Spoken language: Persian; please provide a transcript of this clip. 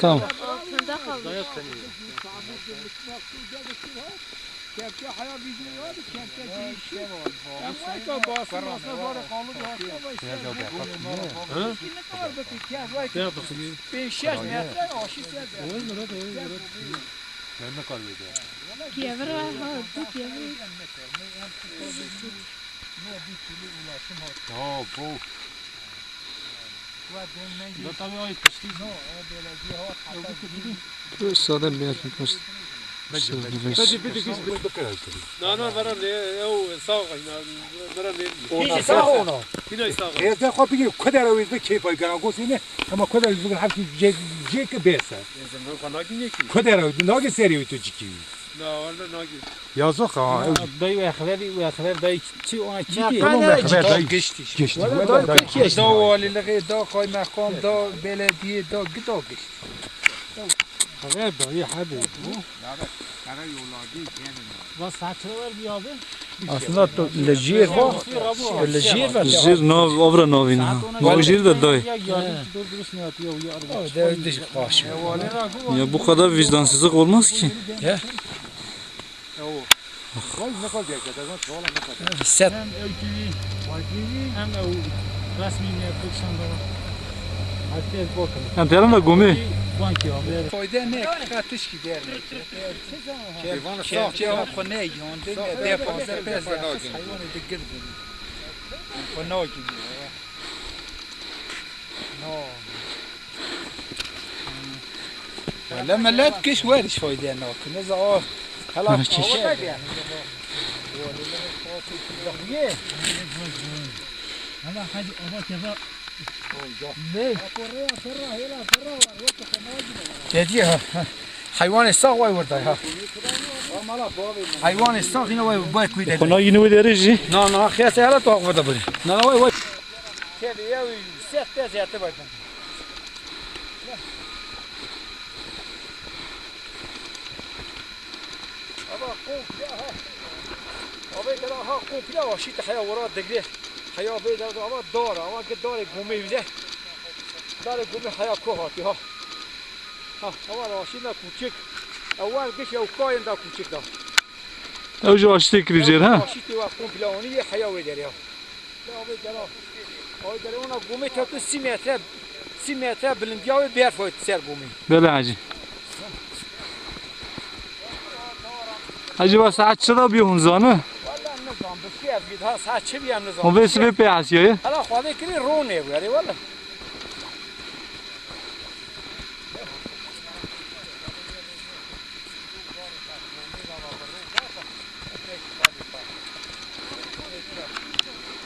Tamam. Sade bir yapmıştı. نه نه برای او ساق برای این ساق اونا اینو ساق ده خب بگی کدر روز به کیف کنم گوسینه اما کدر روز بگم همین جک بیسه کدر روز ناگه سری تو چیکی نه ولی ناگی یا زخه دای و خبر دای چی اون چی گشتی دا والی لقی دا قای مقام دا بلدیه دا گدا گشت خبر دایی حده و ساعتره ور بیابه aslında lejir var lejir var Jir nov obra novina. Bu jir de doy. de baş Ya bu kadar vicdansızlık olmaz ki. set هم او رسمی میاد بکشن دارم حتی از باکن Yani teran da gumi. بانکی هم بیاره fayda ne katış gider kepçe ama kone yonde defansa pes hayvanı da girdin kone gibi لما لا تكش وارش فايدة هناك نزعه خلاص هذا حاجة أبا كذا ليه حيوان الساق واي ورده ها حيوان الساق هنا واي باي كويده Kona yine mi deriz ji? نا خياسة هلا توقف ده بدي نا واي واي كده يا وي سيت زيت باي ها قوم كده وشيت حياة ورا دقيقة حياة بيد أما دارة أما قد دارة قومي بده دارة قومي حياة كوهاتي ها أما راشينا كوتشك أول قش أو كاين دا كوتشك دا Evci açtı krivcer ha? راشيتي وقوم بلاونية حياة ويدري ها لا ويدري هاي دري أنا قومي تبت 3 متر بلندياوي بيعرف تسير قومي Böyle hacı. Hacı bak saat çada bir hunzanı. والله النظام بكيف قد ها ساعة شبيه النظام O vesile pe asya. هلا خواهي كري روني ويري والله